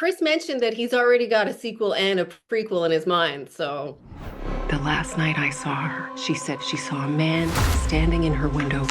Chris mentioned that he's already got a sequel and a prequel in his mind, so. The last night I saw her, she said she saw a man standing in her window.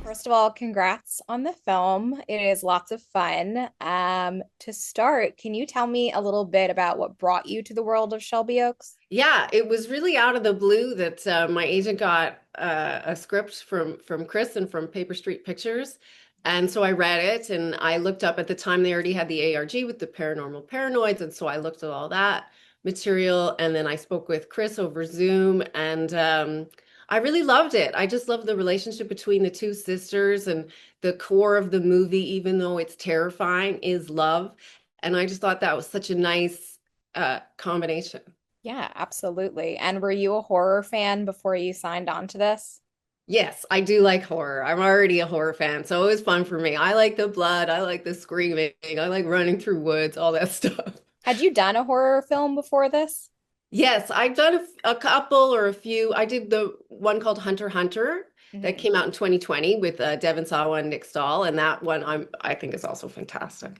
First of all, congrats on the film. It is lots of fun. To start, can you tell me a little bit about what brought you to the world of Shelby Oaks? Yeah, it was really out of the blue that my agent got a script from Chris and from Paper Street Pictures. And so I read it and I looked up at the time they already had the ARG with the paranormal paranoids. And so I looked at all that material and then I spoke with Chris over Zoom and I really loved it. I just love the relationship between the two sisters and the core of the movie, even though it's terrifying, is love. And I just thought that was such a nice combination. Yeah, absolutely. And were you a horror fan before you signed on to this? Yes, I do like horror. I'm already a horror fan, so it was fun for me. I like the blood, I like the screaming, I like running through woods, all that stuff. Had you done a horror film before this? Yes, I've done a couple or a few. I did the one called Hunter x Hunter that Mhm. came out in 2020 with Devon Sawa and Nick Stahl, and that one I think is also fantastic.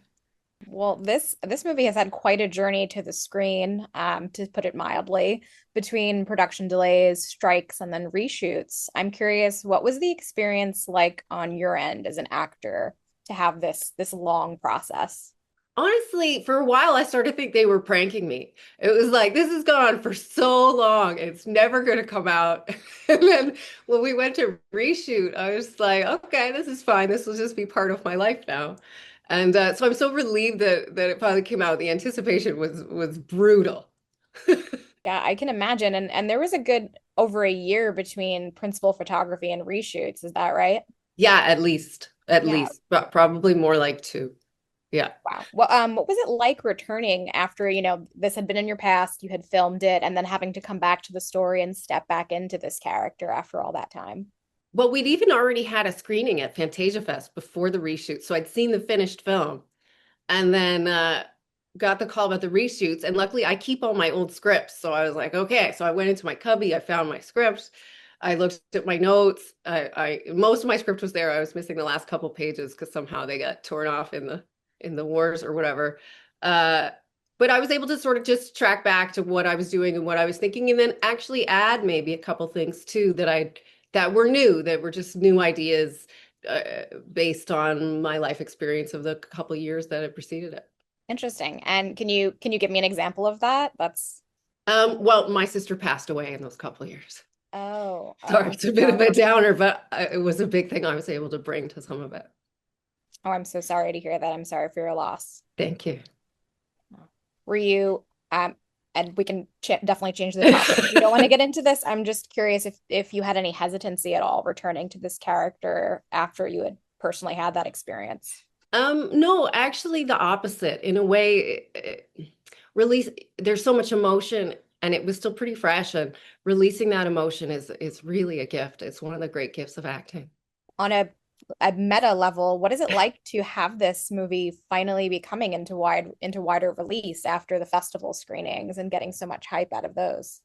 Well, this movie has had quite a journey to the screen, to put it mildly, between production delays, strikes, and then reshoots. I'm curious, what was the experience like on your end as an actor to have this long process? Honestly, for a while, I started to think they were pranking me. It was like, this has gone on for so long. It's never going to come out. And then when we went to reshoot, I was like, okay, this is fine. This will just be part of my life now. And so I'm so relieved that it finally came out. The anticipation was brutal. Yeah, I can imagine. And there was a good over a year between principal photography and reshoots. Is that right? Yeah, at Yeah. least, but probably more like two. Yeah. Wow. Well, what was it like returning after, this had been in your past, you had filmed it, and then having to come back to the story and step back into this character after all that time? Well, we'd even already had a screening at Fantasia Fest before the reshoot. So I'd seen the finished film. And then got the call about the reshoots. And luckily, I keep all my old scripts. So I was like, okay. So I went into my cubby, I found my scripts, I looked at my notes. I most of my script was there. I was missing the last couple pages because somehow they got torn off in the wars or whatever. Uh, but I was able to sort of just track back to what I was doing and what I was thinking, and then actually add maybe a couple things too that were new, that were just new ideas based on my life experience of the couple years that had preceded it. Interesting. And can you give me an example of that? That's Well, my sister passed away in those couple of years. oh, Sorry, oh, it's a bit of sorry. a downer, but it was a big thing I was able to bring to some of it. Oh, I'm so sorry to hear that. I'm sorry for your loss. Thank you. Were you and we can ch definitely change the topic if you don't want to get into this. I'm just curious if you had any hesitancy at all returning to this character after you had personally had that experience. No, actually the opposite. In a way, release there's so much emotion and it was still pretty fresh and releasing that emotion is really a gift. It's one of the great gifts of acting. On a meta level, what is it like to have this movie finally be coming into wider release after the festival screenings and getting so much hype out of those?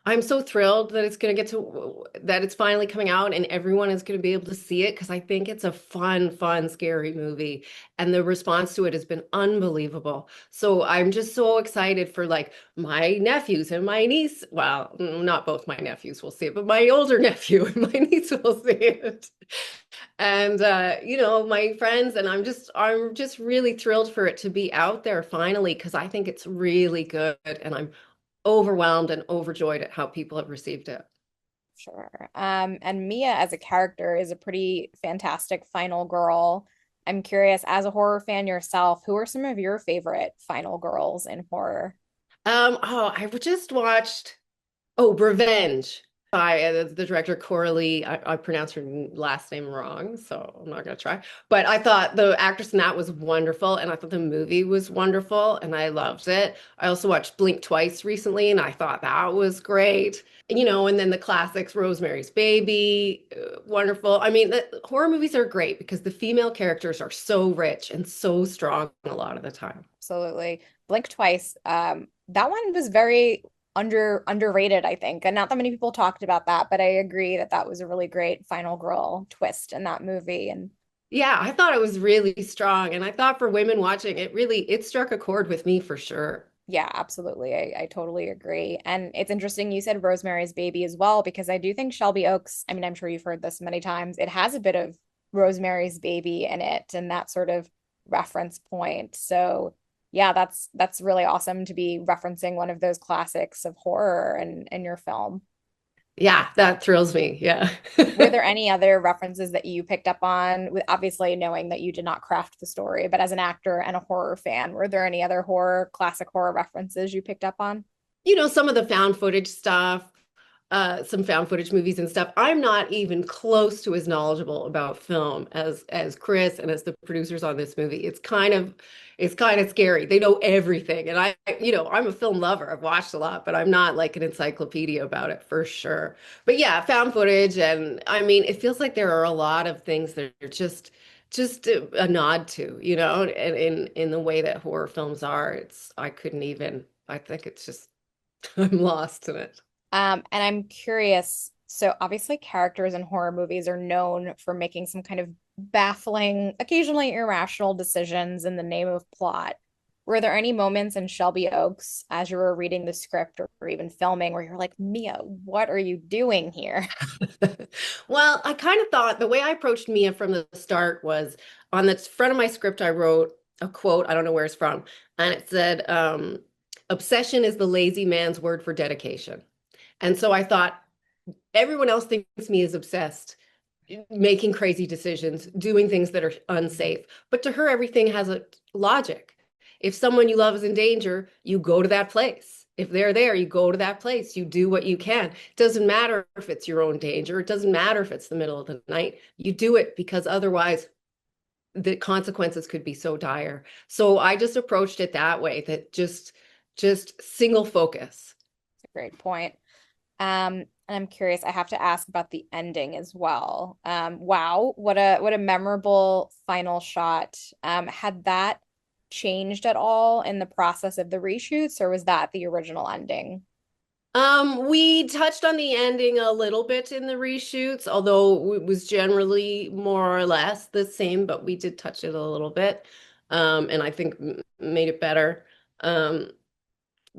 I'm so thrilled that it's going to get to that it's finally coming out and everyone is going to be able to see it because I think it's a fun, scary movie and the response to it has been unbelievable. So I'm just so excited for like my nephews and my niece. Well, not both my nephews will see it, but my older nephew and my niece will see it. And my friends and I'm just really thrilled for it to be out there finally because I think it's really good and I'm overwhelmed and overjoyed at how people have received it. Sure. And Mia as a character is a pretty fantastic final girl. I'm curious, as a horror fan yourself, who are some of your favorite final girls in horror? Oh, I just watched Revenge by the director Coralie. I pronounced her last name wrong, so I'm not gonna try. But I thought the actress in that was wonderful, and I thought the movie was wonderful, and I loved it. I also watched Blink Twice recently, and I thought that was great. And then the classics, Rosemary's Baby, wonderful. I mean, the horror movies are great because the female characters are so rich and so strong a lot of the time. Absolutely. Blink Twice. That one was very underrated, I think. And not that many people talked about that, but I agree that that was a really great final girl twist in that movie. And Yeah, I thought it was really strong. And I thought for women watching it really, it struck a chord with me for sure. Yeah, absolutely. I totally agree. And it's interesting you said Rosemary's Baby as well, because I do think Shelby Oaks, I mean, I'm sure you've heard this many times, it has a bit of Rosemary's Baby in it and that sort of reference point. So yeah, that's really awesome to be referencing one of those classics of horror in your film. Yeah, that thrills me. Yeah. Were there any other references that you picked up on, with obviously knowing that you did not craft the story, but as an actor and a horror fan, were there any other classic horror references you picked up on? Some of the found footage stuff, some found footage movies and stuff. I'm not even close to as knowledgeable about film as Chris and as the producers on this movie. It's kind of scary. They know everything. And I'm a film lover. I've watched a lot, but I'm not like an encyclopedia about it for sure. But yeah, found footage and I mean, it feels like there are a lot of things that are just a nod to, and in the way that horror films are. I think it's just I'm lost in it. And I'm curious, so obviously characters in horror movies are known for making some kind of baffling, occasionally irrational decisions in the name of plot. Were there any moments in Shelby Oaks as you were reading the script or even filming where you're like, Mia, what are you doing here? Well, I kind of thought the way I approached Mia from the start was on the front of my script, I wrote a quote, I don't know where it's from, and it said, obsession is the lazy man's word for dedication. And so I thought everyone else thinks me is obsessed, making crazy decisions, doing things that are unsafe. But to her, everything has a logic. If someone you love is in danger, you go to that place. If they're there, you go to that place. You do what you can. It doesn't matter if it's your own danger. It doesn't matter if it's the middle of the night. You do it because otherwise the consequences could be so dire. So I just approached it that way, that just single focus. It's a great point. And I'm curious, I have to ask about the ending as well. Wow, what a memorable final shot. Had that changed at all in the process of the reshoots, or was that the original ending? We touched on the ending a little bit in the reshoots, although it was generally more or less the same, but we did touch it a little bit. And I think made it better. Um,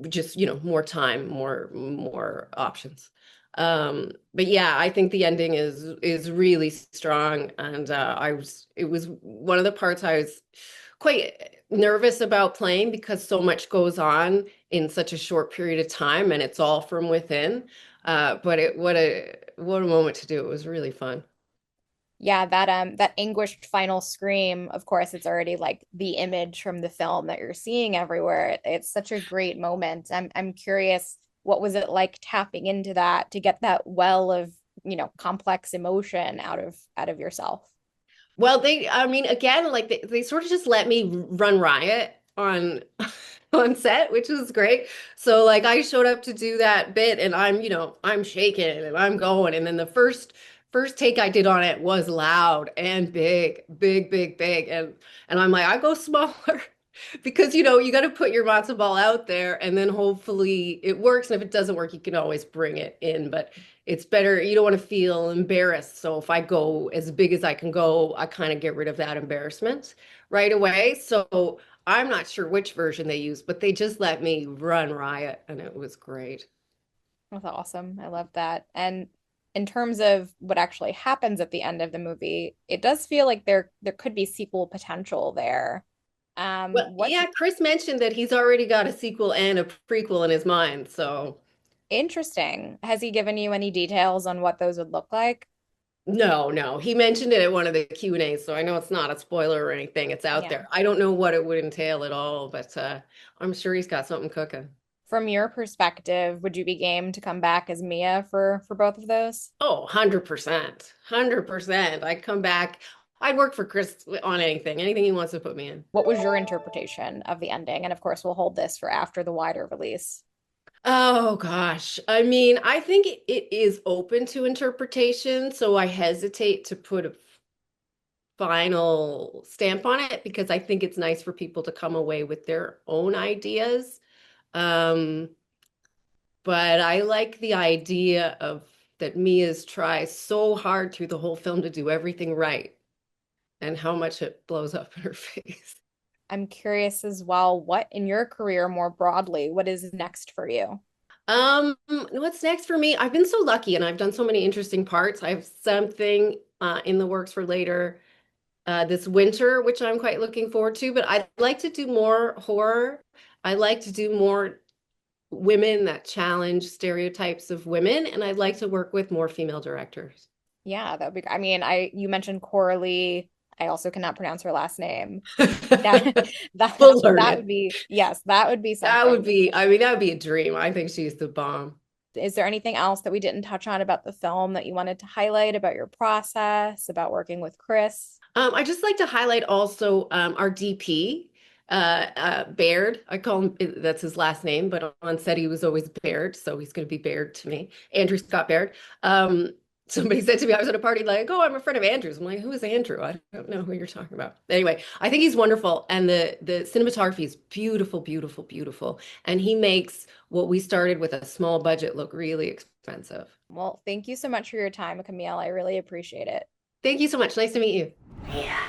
just, more time, more options. But yeah, I think the ending is really strong, and it was one of the parts I was quite nervous about playing because so much goes on in such a short period of time, and it's all from within. But what a moment to do. It was really fun. Yeah, that anguished final scream, of course, it's already like the image from the film that you're seeing everywhere. It's such a great moment. I'm curious, what was it like tapping into that to get that well of, complex emotion out of yourself? Well, I mean, again, like they sort of just let me run riot on on set, which was great. So like I showed up to do that bit and I'm shaking and I'm going. And then the first take I did on it was loud and big, big, big, big. And I'm like, I go smaller because you got to put your matzo ball out there and then hopefully it works. And if it doesn't work, you can always bring it in. But it's better. You don't want to feel embarrassed. So if I go as big as I can go, I kind of get rid of that embarrassment right away. So I'm not sure which version they used, but they just let me run riot and it was great. That's awesome. I love that. And in terms of what actually happens at the end of the movie, it does feel like there could be sequel potential there. Well, What's yeah, Chris mentioned that he's already got a sequel and a prequel in his mind. So interesting? Has he given you any details on what those would look like? no, no, he mentioned it at one of the Q&As, so I know it's not a spoiler or anything. It's out Yeah. there. I don't know what it would entail at all, but I'm sure he's got something cooking. From your perspective, would you be game to come back as Mia for both of those? Oh, 100%. 100%. I'd come back. I'd work for Chris on anything he wants to put me in. What was your interpretation of the ending? And of course, we'll hold this for after the wider release. Oh gosh. I mean, I think it is open to interpretation, so I hesitate to put a final stamp on it because I think it's nice for people to come away with their own ideas. Um, but I like the idea of that Mia's tries so hard through the whole film to do everything right. and how much it blows up in her face. I'm curious as well, what in your career more broadly, what is next for you? What's next for me? I've been so lucky and I've done so many interesting parts. I have something in the works for later this winter, which I'm quite looking forward to, but I'd like to do more horror. I like to do more women that challenge stereotypes of women, and I'd like to work with more female directors. Yeah, that would be, I mean, you mentioned Coralie. I also cannot pronounce her last name. That We'll learn that would it. be, yes, that would be That would something. be, I mean, that would be a dream. I think she's the bomb. Is there anything else that we didn't touch on about the film that you wanted to highlight about your process, about working with Chris? I just like to highlight also our DP, Baird. I call him, that's his last name, but on set he was always Baird, so he's going to be Baird to me. Andrew Scott Baird. Somebody said to me, I was at a party like, oh, I'm a friend of Andrew's. I'm like, who is Andrew? I don't know who you're talking about. Anyway, I think he's wonderful. And the cinematography is beautiful, beautiful, beautiful. And he makes what we started with a small budget look really expensive. Well, thank you so much for your time, Camille. I really appreciate it. Thank you so much. Nice to meet you. Yeah.